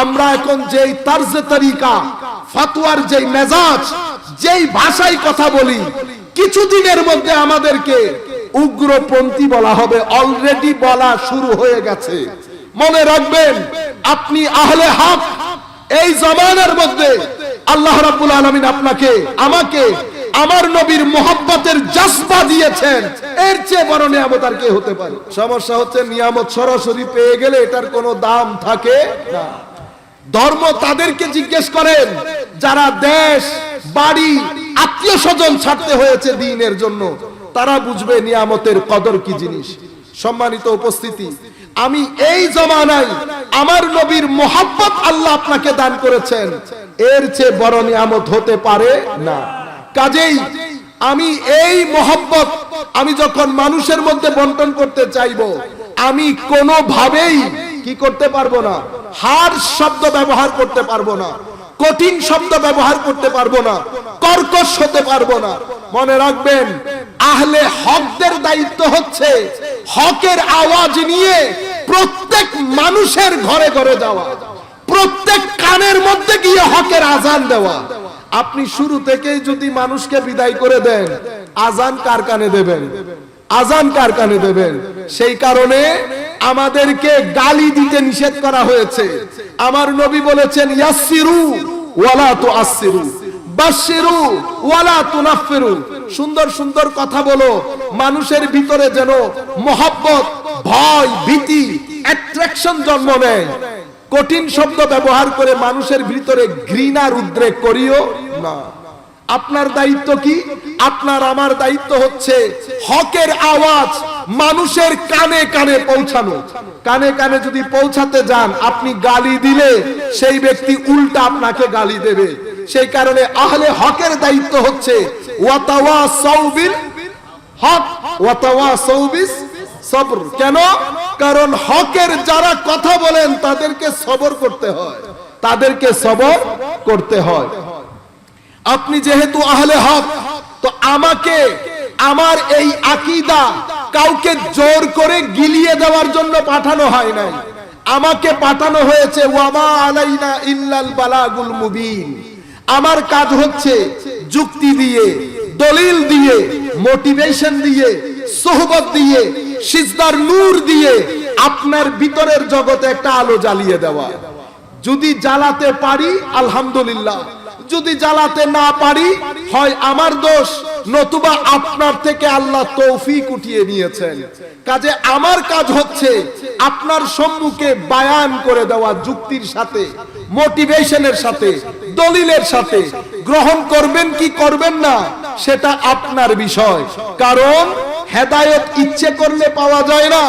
আমরা এখন যেই তারজে তরিকা, ফতোয়ার যেই মেজাজ, যেই ভাষায় কথা বলি, কিছুদিনের মধ্যে আমাদেরকে উগ্রপন্থী বলা হবে। অলরেডি বলা শুরু হয়ে গেছে। মনে রাখবেন, আপনি আহলে হক, এই জামানার মধ্যে আল্লাহ রাব্বুল আলামিন আপনাকে, আমাকে আমার নবীর মুহাব্বতের জজবা দিয়েছেন। এর চেয়ে বড় নিয়ামত আর কি হতে পারে? সমস্যা হচ্ছে নিয়ামত সরাসরি পেয়ে গেলে এটার কোনো দাম থাকে না। ধর্ম তাদেরকে জিজ্ঞেস করেন যারা দেশ, বাড়ি, আত্মীয় স্বজন ছাড়তে হয়েছে দ্বীনের জন্য। তারা বুঝবে নিয়ামতের কদর কি জিনিস। সম্মানিত উপস্থিতি, আমি এই জামানায় আমার নবীর মুহাব্বত আল্লাহ আপনাকে দান করেছেন, এর চেয়ে বড় নিয়ামত হতে পারে না। কাজেই আমি এই মুহাব্বত আমি যখন মানুষের মধ্যে বন্টন করতে চাইবো, আমি কোনোভাবেই কি করতে পারবো না, হার্শ শব্দ ব্যবহার করতে পারবো না, কঠিন শব্দ ব্যবহার করতে পারবো না, কর্কশ হতে পারবো না। মনে রাখবেন, আহলে হকদের দায়িত্ব হচ্ছে হকের আওয়াজ নিয়ে প্রত্যেক মানুষের ঘরে ঘরে যাওয়া, প্রত্যেক কানের মধ্যে গিয়ে হকের আজান দেওয়া। আপনি শুরু থেকেই যদি মানুষকে বিদায় করে দেন, আজান কার কানে দেবেন? আজান কার কানে দেবেন? সেই কারণে আমাদেরকে গালি দিতে নিষেধ করা হয়েছে। আমার নবী বলেছেন, ইয়াসসিরু ওয়ালা তুআসসিরু, বাশশিরু ওয়ালা তুনাফফিরু। সুন্দর সুন্দর কথা বলো, মানুষের ভিতরে যেন মহব্বত, ভয়, ভীতি, অ্যাট্রাকশন জন্ম নেয়। কঠিন শব্দ ব্যবহার করে মানুষের ভিতরে ঘৃণার উদ্রেক করিও না। আপনার দায়িত্ব কি? আপনার আমার দায়িত্ব হচ্ছে হকের আওয়াজ মানুষের কানে কানে পৌঁছানো। কানে কানে যদি পৌঁছাতে যান, আপনি গালি দিলে সেই ব্যক্তি উল্টা আপনাকে গালি দেবে। সেই কারণে আহলে হকের দায়িত্ব হচ্ছে ওয়াতাওয়াসাউ বিল হক ওয়াতাওয়াসাউ বিস সবর। কেন? কারণ হকের যারা কথা বলেন তাদেরকে সবর করতে হয়, তাদেরকে সবর করতে হয়। আপনি যেহেতু আহলে হক, তো আমাকে আমার এই আকীদা কাউকে জোর করে গিলিয়ে দেওয়ার জন্য পাঠানো হয় নাই। আমাকে পাঠানো হয়েছে ওয়ামা আলাইনা ইল্লাল বালাগুল মুবিন। আমার কাজ হচ্ছে যুক্তি দিয়ে, দলিল দিয়ে, মোটিভেশন দিয়ে, সোহবত দিয়ে, সিজদার নূর দিয়ে আপনার ভিতরের জগতে একটা আলো জ্বালিয়ে দেওয়া। যদি জ্বালাতে পারি আলহামদুলিল্লাহ, যদি জ্বালাতে না পারি হয় আমার দোষ, নতুবা আপনার থেকে আল্লাহ তৌফিক উঠিয়ে নিয়েছেন। কাজে আমার কাজ হচ্ছে আপনার সম্মুখে বায়ান করে দেওয়া, যুক্তির সাথে, মোটিভেশনের সাথে, দলিলের সাথে। গ্রহণ করবেন কি করবেন না সেটা আপনার বিষয়। কারণ হেদায়েত ইচ্ছে করলে পাওয়া যায় না।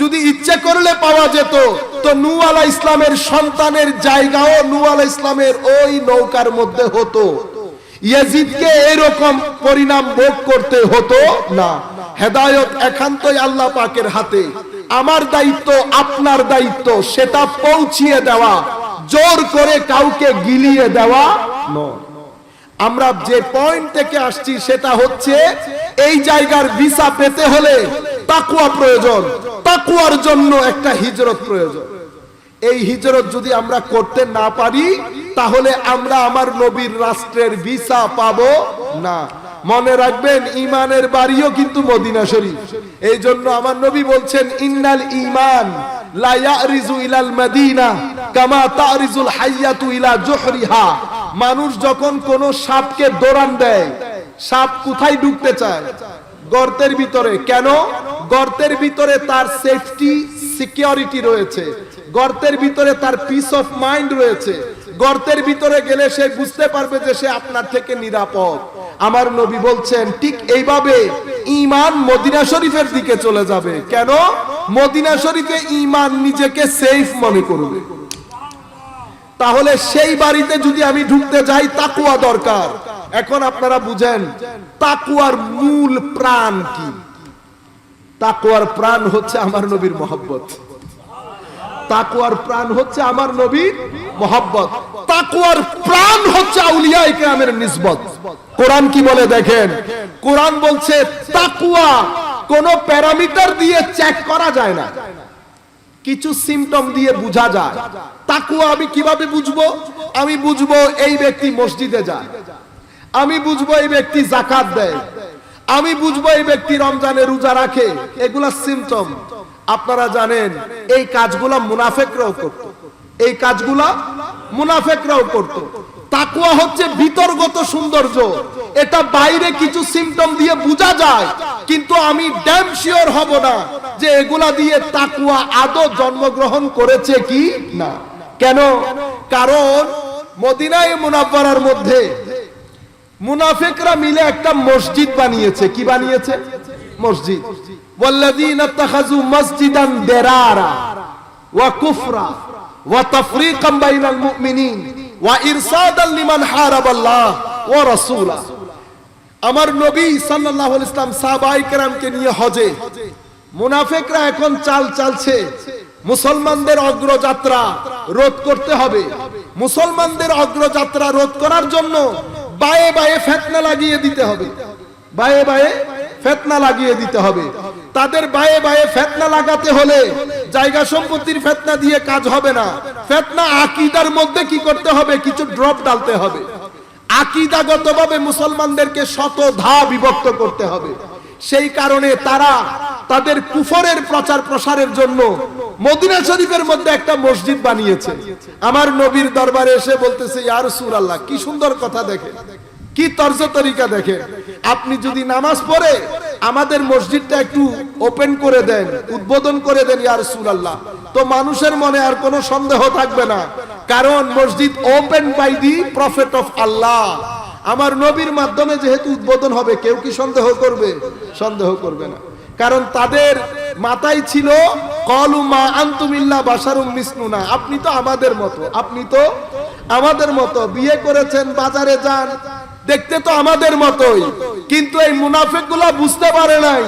যদি ইচ্ছে করলে পাওয়া যেত তো নূহ আলাইহিস ইসলামের সন্তানের জায়গাও নূহ আলাইহিস ইসলামের ওই নৌকার মধ্যে হতো। ইয়াজিদকে এরকম পরিণাম ভোগ করতে হতো না। হেদায়েত একান্তই আল্লাহ পাকের হাতে। আমার দায়িত্ব, আপনার দায়িত্ব সেটা পৌঁছিয়ে দেওয়া, জোর করে কাউকে গিলিয়ে দেওয়া নয়। আমরা যে পয়েন্ট থেকে আসছি সেটা হচ্ছে এই জায়গার ভিসা পেতে হলে তাকওয়া প্রয়োজন, তাকওয়ার জন্য একটা হিজরত প্রয়োজন। এই হিজরত যদি আমরা করতে না পারি তাহলে আমরা আমার নবীর রাষ্ট্রের ভিসা পাবো না। মনে রাখবেন, ঈমানের বাড়িও কিন্তু মদিনা শরীফ। এই জন্য আমার নবী বলছেন, ইন্নাল ঈমান লা ইয়ারিজু ইলাল মদিনা কামা তারিজুল হাইয়াতু ইলা জুহরিহা। মানুষ যখন কোন সাপকে দৌড়ান দেয়, সাপ কোথায় ঢুকতে চায়? গর্তের ভিতরে। কেন? গর্তের ভিতরে তার সেফটি, সিকিউরিটি রয়েছে, গর্তের ভিতরে তার পিস অফ মাইন্ড রয়েছে। গর্তের ভিতরে গেলে সে বুঝতে পারবে যে সে আপনার থেকে নিরাপদ। আমার নবী বলছেন ঠিক এইভাবে ঈমান মদিনা শরীফের দিকে চলে যাবে। কেন? মদিনা শরীফে ঈমান নিজেকে সেফ মনে করবে। তাহলে সেই বাড়িতে যদি আমি ঢুকতে যাই, তাকওয়া দরকার। এখন আপনারা বুঝেন তাকওয়ার মূল প্রাণ কি? তাকওয়ার প্রাণ হচ্ছে আমার নবীর মহব্বত। তাকওয়ার প্রাণ হচ্ছে আমার নবীর মহব্বত। তাকওয়ার প্রাণ হচ্ছে আউলিয়া ইকরামের নিসবত। কোরআন কি বলে দেখেন, কোরআন বলছে তাকওয়া কোন প্যারামিটার দিয়ে চেক করা যায় না। কিছু সিম্পটম দিয়ে বোঝা যায়। তাকওয়া আমি কিভাবে বুঝবো? আমি বুঝবো এই ব্যক্তি মসজিদে যায়, আমি বুঝবো এই ব্যক্তি যাকাত দেয়, আমি বুঝবো এই ব্যক্তি রমজানে রোজা রাখে। এগুলা সিম্পটম। আপনারা জানেন এই কাজগুলা মুনাফিকরাও করত, এই কাজগুলা মুনাফিকরাও করত। তাকওয়া হচ্ছে ভিতরগত সৌন্দর্য, এটা বাইরে কিছু সিম্পটম দিয়ে বোঝা যায়, কিন্তু আমি ড্যাম শিওর হব না যে এগুলা দিয়ে তাকওয়া আদৌ জন্মগ্রহণ করেছে কি না। কেন? কারণ মদিনায়ে মুনাওয়ারার মধ্যে মুনাফিকরা মিলে একটা মসজিদ বানিয়েছে। কি বানিয়েছে? মসজিদ। ওয়াল্লাযীনা ইত্তাখাযু মসজিদান দিরারা ওয়া কুফরা ওয়া তাফরীকাম বাইনাল মুমিনিন ওয়া ইরসাদান লিমান হারাবাল্লাহ ওয়া রাসূলা। আমার নবী সাল্লাল্লাহু আলাইহি ওয়াসাল্লাম সাহাবায়ে কেরামকে নিয়ে হজে, মুনাফিকরা এখন চাল চালছে মুসলমানদের অগ্রযাত্রা রোধ করতে হবে। মুসলমানদের অগ্রযাত্রা রোধ করার জন্য বায়ে বায়ে ফিতনা লাগিয়ে দিতে হবে, বায়ে বায়ে ফিতনা লাগিয়ে দিতে হবে। তাদের বায়ে বায়ে ফিতনা লাগাতে হলে জায়গা সম্পত্তির ফিতনা দিয়ে কাজ হবে না। ফিতনা আকীদার মধ্যে কি করতে হবে? কিছু ড্রপ ডালতে হবে। আকীদাগতভাবে মুসলমানদেরকে শতধা বিভক্ত করতে হবে। সেই কারণে তারা তাদের কুফরের প্রচার প্রসারের জন্য মদিনা শরীফের মধ্যে একটা মসজিদ বানিয়েছে। আমার নবীর দরবারে এসে বলতেছে, ইয়া রাসূলুল্লাহ, কি সুন্দর কথা দেখেন, কি তর্জ তরিকা দেখেন, আপনি যদি নামাজ পড়ে আমাদের মসজিদটা একটু ওপেন করে দেন, উদ্বোধন করে দেন ইয়া রাসূলুল্লাহ, তো মানুষের মনে আর কোনো সন্দেহ থাকবে না। কারণ মসজিদ open by the prophet of আল্লাহ, আমার নবীর মাধ্যমে যেহেতু উদ্বোধন হবে, কেউ কি সন্দেহ করবে? সন্দেহ করবে না। কারণ তাদের মাথায় ছিল ক্বালু মা আনতুম ইল্লা বাশারুম মিসলুনা, আপনি তো আমাদের মতো, আপনি তো আমাদের মতো, বিয়ে করেছেন, বাজারে যান, দেখতে তো আমাদের মতোই। কিন্তু এই মুনাফিকগুলা বুঝতে পারে নাই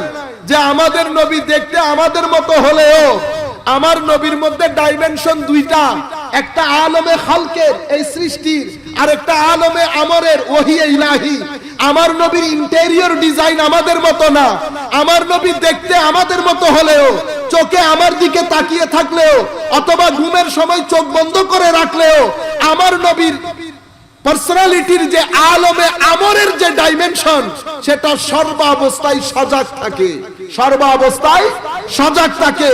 যে আমাদের নবী দেখতে আমাদের মতো হলেও আমার নবীর মধ্যে ডাইমেনশন দুইটা, একটা আলমে খালকের এই সৃষ্টির, আর একটা আলমে আমরের ওহিয়ে ইলাহি। আমার নবীর ইন্টেরিয়র ডিজাইন আমাদের মতো না। আমার নবী দেখতে আমাদের মতো হলেও, চোখে আমার দিকে তাকিয়ে থাকলেও অথবা ঘুমের সময় চোখ বন্ধ করে রাখলেও আমার নবীর পার্সোনালিটির যে আলমে আমরের যে ডাইমেনশন, সেটা সর্বাবস্থায় সজাগ থাকে, সর্বাবস্থায় সজাগ থাকে।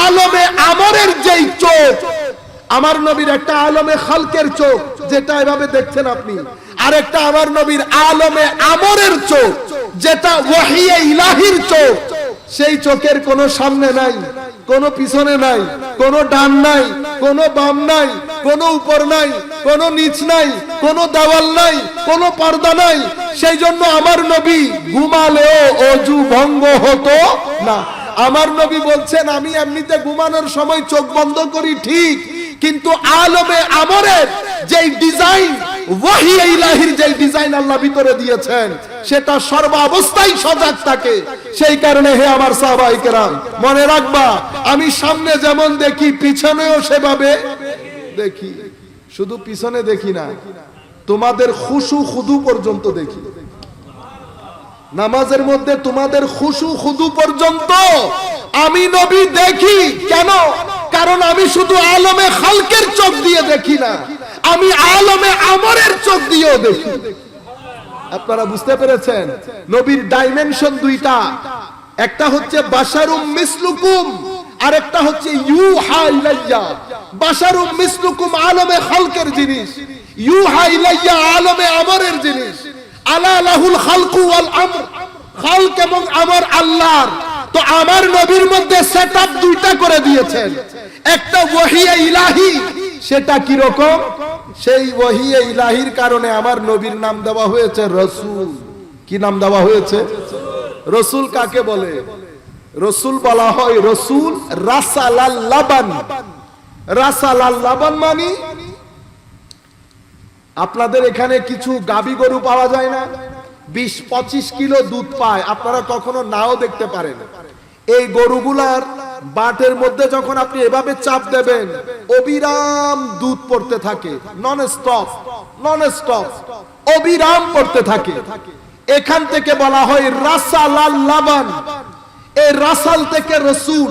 আলমে আমরের যেই চোখ, আমার নবীর একটা আলমে খালকের চোখ যেটা এভাবে দেখছেন আপনি, আর একটা আমার নবীর আলমে আমরের চোখ যেটা ওহিয়ে ইলাহির চোখ। সেই চোখের কোনো সামনে নাই, কোনো পিছনে নাই, কোনো ডান নাই, কোনো বাম নাই, কোনো উপর নাই, কোনো নিচ নাই, কোনো দেওয়াল নাই, কোনো পর্দা নাই। সেই জন্য আমার নবী ঘুমালেও অজু ভঙ্গ হতো না। আমার নবী বলছেন, আমি এমনিতে ঘুমানোর সময় চোখ বন্ধ করি ঠিক, কিন্তু আলমে আমরের যেই ডিজাইন, ওহিয়ে ইলাহির যেই ডিজাইন আল্লাহ ভিতরে দিয়েছেন, সেটা সর্বাবস্থায় সজাগ থাকে। সেই কারণে হে আমার সাহাবায়ে কেরাম, মনে রাখবা, আমি সামনে যেমন দেখি পিছনেও সেভাবে দেখি। শুধু পিছনে দেখি না, তোমাদের খুশু খুদু পর্যন্ত দেখি। নামাজের মধ্যে তোমাদের খুশু খুদু পর্যন্ত আমি নবী দেখি। কেন? কারণ আমি শুধু আলমে খালকের চোখ দিয়ে দেখি না, আমি আলমে আমরের চোখ দিয়েও দেখি। আপনারা বুঝতে পেরেছেন? নবীর ডাইমেনশন দুইটা, একটা হচ্ছে বাশারুম মিসলুকুম, আর একটা হচ্ছে ইউহা ইলাইয়া। বাশারুম মিসলুকুম আলমে খালকের জিনিস, ইউহা ইলাইয়া আলমে আমরের জিনিস। আলা লাহুল খালকু ওয়াল আমর, খালক এবং আমর আল্লাহর। তো আমার নবীর মধ্যে সেটআপ দুইটা করে দিয়েছেন, একটা ওহিয়ে ইলাহি। সেটা কি রকম? সেই ওহিয়ে ইলাহির কারণে আমার নবীর নাম দেওয়া হয়েছে রাসূল। কি নাম দেওয়া হয়েছে? রাসূল কাকে বলে? রাসূল বলা হয় রাসূল রাসালাল লাবান। রাসালাল লাবান মানে আপনাদের এখানে কিছু গাবি গরু পাওয়া যায় না, 20-25 কিলো দুধ পায়, আপনারা কখনো নাও দেখতে পারেন। এই গরুগুলার বাটের মধ্যে যখন আপনি এভাবে চাপ দেবেন, অবিরাম দুধ পড়তে থাকে, নন স্টপ, নন স্টপ, অবিরাম পড়তে থাকে। এখান থেকে বলা হয় রাসালাল লাবান। এই রাসাল থেকে রাসূল,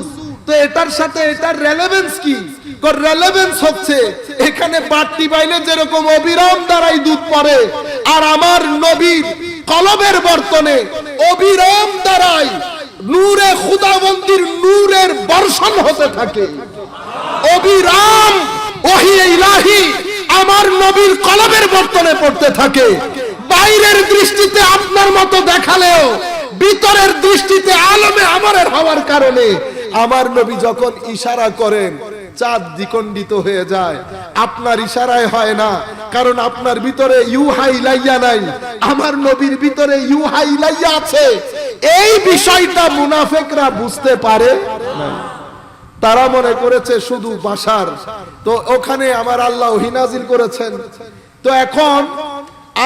তো এটার সাথে এটার রেলেভেন্স কি? রেলেভেন্স হচ্ছে এখানে বাট্টি বাইলে যেরকম অবিরাম দ্বারাই দুধ পড়ে, আর আমার নবীর কলবের বর্তনে অবিরাম দ্বারাই নূরে খুদাবন্দির নূরের বর্ষণ হতে থাকে। অবিরাম ওহী ইলাহি আমার নবীর কলবের বর্তনে পড়তে থাকে। বাইরের দৃষ্টিতে আপনার মতো দেখালেও ভিতরের দৃষ্টিতে আলমে আমারের হওয়ার কারণে আমার নবী যখন ইশারা করেন চাঁদ দ্বিখণ্ডিত হয়ে যায়। আপনার ইশারায় হয় না, কারণ আপনার ভিতরে ইউহা ইলাইয়া নাই, আমার নবীর ভিতরে ইউহা ইলাইয়া আছে। এই বিষয়টা মুনাফিকরা বুঝতে পারে না। তারা মনে করেছে শুধু বাশার, তো ওখানে আমার আল্লাহ ওহী নাযিল করেছেন। তো এখন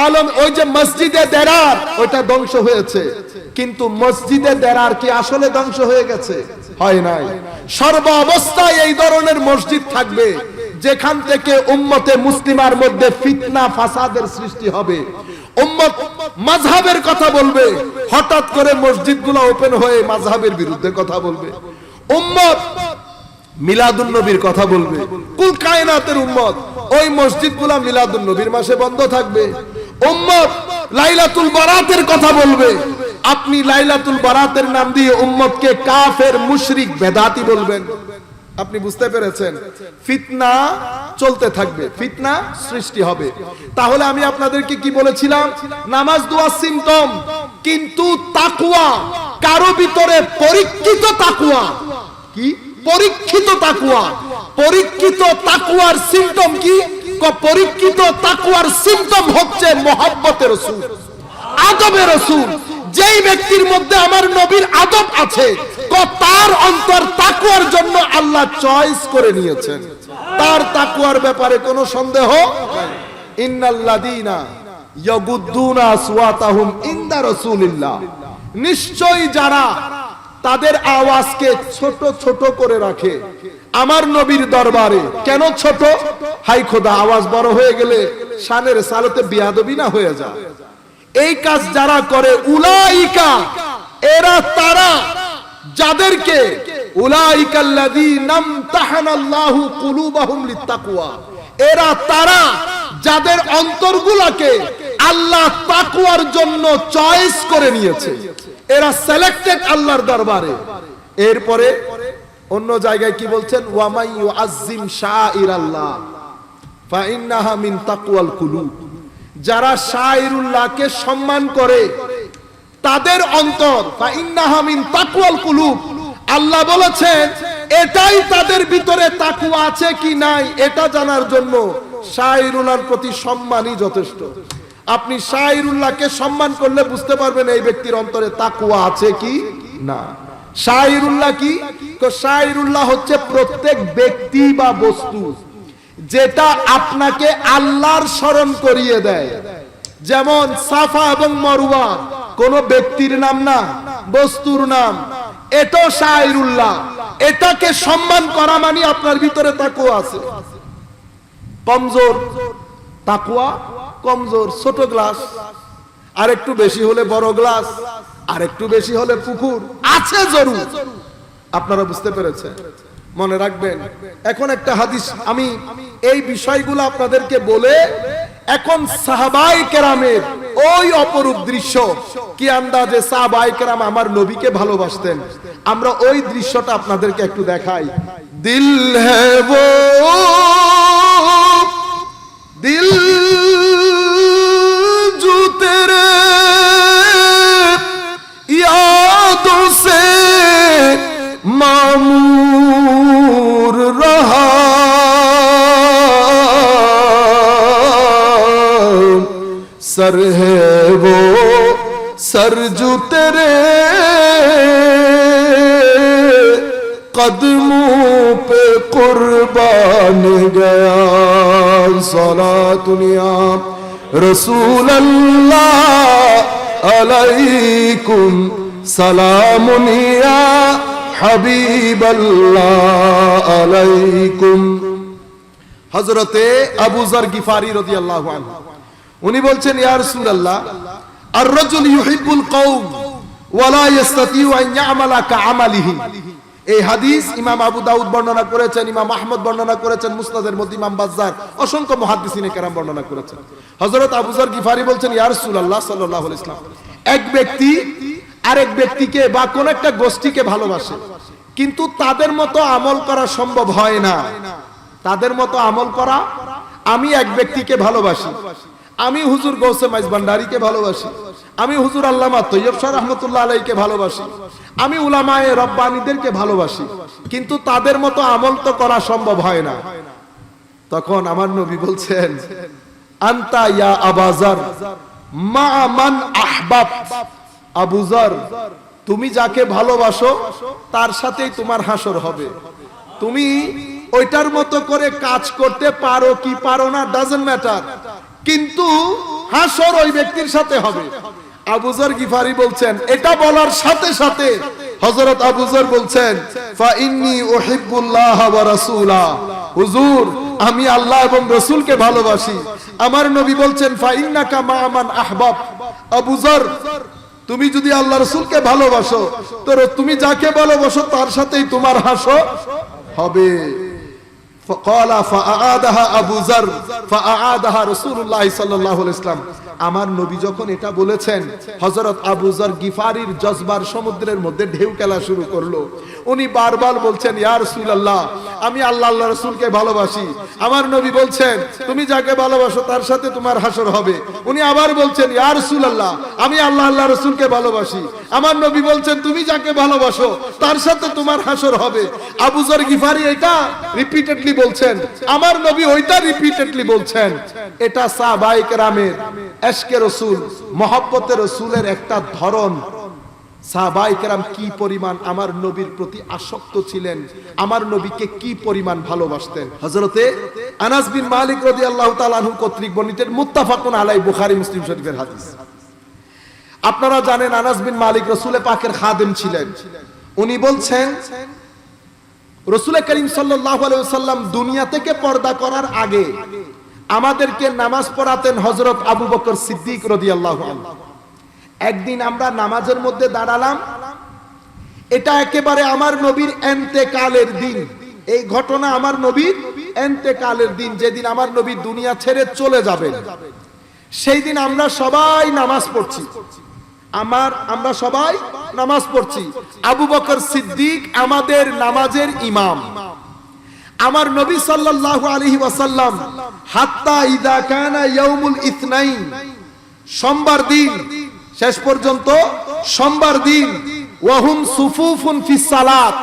আলম ওই যে মসজিদে দেরার ওটা ধ্বংস হয়েছে, কিন্তু মসজিদে দেরার কি আসলে ধ্বংস হয়ে গেছে? হয় নাই। সর্ব অবস্থায় এই ধরনের মসজিদ থাকবে যেখান থেকে উম্মতে মুসলিমার মধ্যে ফিতনা ফাসাদের সৃষ্টি হবে। উম্মত মাযহাবের কথা বলবে, হঠাৎ করে মসজিদগুলো ওপেন হয়ে মাযহাবের বিরুদ্ধে কথা বলবে। উম্মত মিলাদুন নবীর কথা বলবে, কুল কায়নাতের উম্মত ওই মসজিদগুলো মিলাদুন নবীর মাসে বন্ধ থাকবে। উম্মত লাইলাতুল বারাতের কথা বলবে, আপনি লাইলাতুল বারাতের নাম দিয়ে উম্মতকে কাফের মুশরিক বেদাতি বলবেন। আপনি বুঝতে পেরেছেন? ফিতনা চলতে থাকবে, ফিতনা সৃষ্টি হবে। তাহলে আমি আপনাদেরকে কি বলেছিলাম? নামাজ দোয়া সিম্পটম, কিন্তু তাকওয়া কারো ভিতরে পরীক্ষিত তাকওয়া কি? পরীক্ষিত তাকওয়া। পরীক্ষিত তাকওয়ার সিম্পটম কি? পরীক্ষিত তাকওয়ার সিম্পটম হচ্ছে মুহাব্বতের রাসূল, আদবের রাসূল। যেই ব্যক্তির মধ্যে আমার নবীর আদব আছে, তার অন্তর তাকওয়ার জন্য আল্লাহ চয়েস করে নিয়েছেন। তার তাকওয়ার ব্যাপারে কোনো সন্দেহ নাই। ইন্নাল্লাযীনা ইয়াগুদ্দুনা আসওয়াতাহুম ইনদা রাসূলিল্লাহ, নিশ্চয়ই যারা তাদের আওয়াজকে ছোট ছোট করে রাখে আমার নবীর দরবারে। কেন ছোট? হাই খোদা, আওয়াজ বড় হয়ে গেলে শানের সালতে বিয়াদবি না হয়ে যায়। এই কাজ যারা করে উলাইকা, এরা তারা যাদেরকে উলাইকাল্লাযীনা ইমতাহানাল্লাহু কুলুবাহুম লিত্তাকওয়া, এরা তারা যাদের অন্তরগুলোকে আল্লাহ তাকওয়ার জন্য চয়েস করে নিয়েছে। এরা সিলেক্টেড আল্লাহর দরবারে। এরপরে অন্য জায়গায় কি বলছেন? ওয়া মান ইউআযযিম শাআইরাল্লাহ ফাইন্নাহা মিন তাকওয়াল কুলুব, যারা শাআইরুল্লাহকে সম্মান করে তাদের অন্তর ফাইন্নাহা মিন তাকওয়াল কুলুব। আল্লাহ বলেছেন এটাই তাদের ভিতরে তাকওয়া আছে কি নাই এটা জানার জন্য শাআইরুল্লাহর প্রতি সম্মানই যথেষ্ট। আপনি শাআইরুল্লাহকে সম্মান করলে বুঝতে পারবেন এই ব্যক্তির অন্তরে তাকওয়া আছে কি না। শাআইরুল্লাহ কি? শাআইরুল্লাহ হচ্ছে প্রত্যেক ব্যক্তি বা বস্তু যেটা আপনাকে আল্লাহর স্মরণ করিয়ে দেয়। যেমন সাফা এবং মারওয়া কোন ব্যক্তির নাম না, বস্তুর নাম। এটা শাআইরুল্লাহ, এটাকে সম্মান করা মানে আপনার ভিতরে তাকওয়া আছে। কমজোর তাকওয়া, কমজোর ছোট গ্লাস, আর একটু বেশি হলে বড় গ্লাস, আর একটু বেশি হলে পুকুর আছে জরুর। আপনারা বুঝতে পেরেছেন? মনে রাখবেন। এখন একটা হাদিস, আমি এই বিষয়গুলো আপনাদেরকে বলে এখন সাহাবায়ে কেরামের ওই অপরূপ দৃশ্য, কি আন্দাজে সাহাবায়ে কেরাম আমার নবীকে ভালোবাসতেন, আমরা ওই দৃশ্যটা আপনাদেরকে একটু দেখাই। দিল হ্যায় वो दिल जो तेरे यादों से मामूर रहा, सर है वो सर जो तेरे कदमों पे कुर्बान गया। सलातुनिया रसूल अल्लाह अलैकुम सलामुनिया हबीब अल्लाह अलैकुम। हजरते अबू जर गिफारी রাদিয়াল্লাহু আনহু উনি বলছেন, ইয়া রাসূলুল্লাহ আর রাজুল ইউহিব্বুল কওম ওয়া লা ইস্তাতিউ আন ইয়ামালা কাআমালিহি। এই হাদিস ইমাম আবু দাউদ বর্ণনা করেছেন, ইমাম আহমদ বর্ণনা করেছেন, মুসনাদের মধ্যে ইমাম বাজ্জার, অসংখ্য মুহাদ্দিসিনে কেরাম বর্ণনা করেছেন। হযরত আবু যর গিফারি বলছেন, ইয়া রাসূলুল্লাহ সাল্লাল্লাহু আলাইহি ওয়াসাল্লাম, এক ব্যক্তি আরেক ব্যক্তিকে বা কোন একটা গোষ্ঠীকে ভালোবাসে, কিন্তু তাদের মতো আমল করা সম্ভব হয় না। তাদের মতো আমল করা, আমি এক ব্যক্তিকে ভালোবাসি, আমি হুজুর গৌসে মাইজ ভান্ডারীকে ভালোবাসি, আমি হুজুর আল্লামা তৈয়ব শাহ রাহমাতুল্লাহ আলাইহিকে ভালোবাসি, আমি উলামায়ে রব্বানীদেরকে ভালোবাসি, কিন্তু তাদের মতো আমল তো করা সম্ভব হয় না। তখন আমার নবী বলছেন, আনতা ইয়া আবা যর মা মান আহবাব, আবু যর, তুমি যাকে ভালোবাসো তার সাথেই তোমার হাসর হবে। তুমি ওইটার মতো করে কাজ করতে পারো কি পারো না, ডাজন্ট ম্যাটার, কিন্তু হাসর ওই ব্যক্তির সাথে হবে। আবু যর গিফারি বলছেন, এটা বলার সাথে সাথে হযরত আবু যর বলছেন, ফা ইন্নী উহিব্বুল্লাহ ওয়া রাসূলা, হুজুর আমি আল্লাহ এবং রাসূলকে ভালোবাসি। আমার নবী বলছেন, ফা ইন্নাকা মা মান আহবাব, আবু যর তুমি যদি আল্লাহ রাসূলকে ভালোবাসো তো তুমি যাকে ভালোবাসো তার সাথেই তোমার হাসর হবে। فقال فاعادها ابو ذر فاعادها رسول الله صلى الله عليه وسلم। আমার নবী যখন এটা বলেছেন, হযরত আবু যর গিফারির জজবার সমুদ্রের মধ্যে ঢেউ খেলা শুরু করলো। উনি বারবার বলছেন, ইয়া রাসূলুল্লাহ আমি আল্লাহ আল্লাহ রাসূলকে ভালোবাসি। আমার নবী বলছেন, তুমি যাকে ভালোবাসো তার সাথে তোমার হাসর হবে। উনি আবার বলছেন, ইয়া রাসূলুল্লাহ আমি আল্লাহ আল্লাহ রাসূলকে ভালোবাসি। আমার নবী বলছেন, তুমি যাকে ভালোবাসো তার সাথে তোমার হাসর হবে। আবু যর গিফারি এটা রিপিটেডলি বলছেন, আমার নবী ওইটা রিপিটেডলি বলছেন। এটা সাহাবায়ে কেরামের এশকে রাসূল, মহব্বতে রাসূলের একটা ধরন। সাহাবায়ে কেরাম কি পরিমাণ আমার নবীর প্রতি আসক্ত ছিলেন, আমার নবীকে কি পরিমাণ ভালোবাসতেন। হযরতে আনাস বিন মালিক রাদিয়াল্লাহু তাআলা আনহু কর্তৃক বর্ণিত মুত্তাফাকুন আলাইহি, বুখারী মুসলিম শরীফের হাদিস। আপনারা জানেন আনাস বিন মালিক রাসূল পাকের খাদেম ছিলেন। উনি বলছেন, রাসূল করিম সাল্লাল্লাহু আলাইহি ওয়াসাল্লাম দুনিয়া থেকে পর্দা করার আগে আমাদেরকে নামাজ পড়াতেন হযরত আবু বকর সিদ্দিক রাদিয়াল্লাহু আনহু। একদিন আমরা নামাজের মধ্যে দাঁড়ালাম, এটা একেবারে আমার নবীর ইন্তেকালের দিন। এই ঘটনা আমার নবীর ইন্তেকালের দিন, যেদিন আমার নবী দুনিয়া ছেড়ে চলে যাবেন, সেই দিন আমরা সবাই নামাজ পড়ছি। আমরা সবাই নামাজ পড়ছি। আবু বকর সিদ্দিক আমাদের নামাজের ইমাম। আমার নবী সাল্লাল্লাহু আলাইহি ওয়াসাল্লাম হাত্তা ইযা কানা ইয়াউমুল ইসনাইন, সোমবার দিন, শেষ পর্যন্ত সোমবার দিন, ওয়াহুম সুফুফুন ফিস সালাত,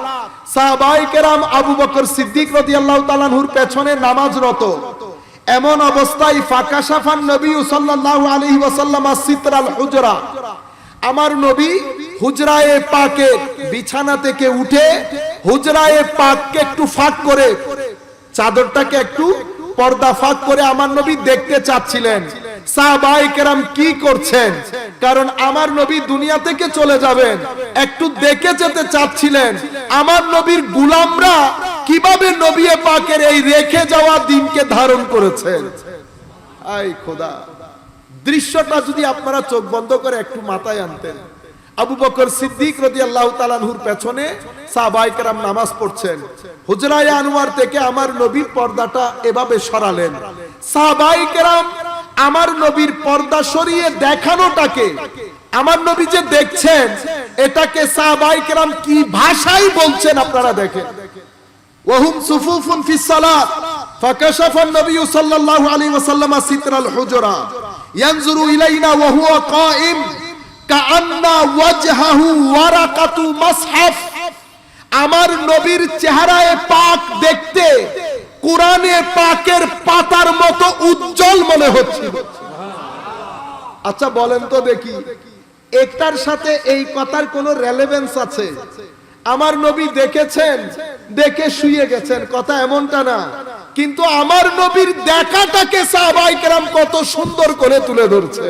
সাহাবায়ে কেরাম আবু বকর সিদ্দিক রাদিয়াল্লাহু তাআলা আনহুর পেছনে নামাজরত। এমন অবস্থায় ফাকাশাফান নবী সাল্লাল্লাহু আলাইহি ওয়াসাল্লাম সিতরাল হুজরা, আমার নবী হুজরায়ে পাকে বিছানা থেকে উঠে হুজরায়ে পাককে একটু ফাঁক করে, চাদরটাকে একটু পর্দা ফাঁক করে আমার নবী দেখতে চাচ্ছিলেন সাহাবায়ে কেরাম কি করছেন। কারণ আমার নবী দুনিয়া থেকে চলে যাবেন, একটু দেখে যেতে চাচ্ছিলেন আমার নবীর গোলামরা কিভাবে নবী পাকের এই রেখে যাওয়া দিনকে ধারণ করেছেন। আয় খোদা, দৃশ্যটা যদি আপনারা চোখ বন্ধ করে একটু মাথায় আনতেন। আবু বকর সিদ্দিক রাদিয়াল্লাহু তাআলা আনহুর পেছনে সাহাবায়ে কেরাম নামাজ পড়ছেন। হুজরায়ে আনোয়ার থেকে আমার নবীর পর্দাটা এভাবে সরালেন। সাহাবায়ে কেরাম আমার নবীর পর্দা সরিয়ে দেখানোটাকে, আমার নবী যে দেখছেন এটাকে সাহাবায়ে কেরাম কি ভাষায় বলছেন আপনারা দেখেন। ওয়াহুম সুফুফুন ফিস সালাত ফাকাশাফা আন-নবী সাল্লাল্লাহু আলাইহি ওয়াসাল্লাম সিতরাল হুজরা ইয়ানজুরু ইলাইনা ওয়া হুয়া কাঈম কাআন্না ওয়াজহাহু ওয়ারাকাতু মাসহাফ। আমার নবীর চেহারায় পাক দেখতে কোরআনে পাকের পাতার মতো উজ্জ্বল মনে হচ্ছে। আচ্ছা বলেন তো দেখি, একটার সাথে এই কথার কোনো রেলেভেন্স আছে? আমার নবী দেখেছেন, দেখে শুয়ে গেছেন, কথা এমনটা না, কিন্তু আমার নবীর দেখাটাকে সাহাবায়ে কেরাম কত সুন্দর করে তুলে ধরছে।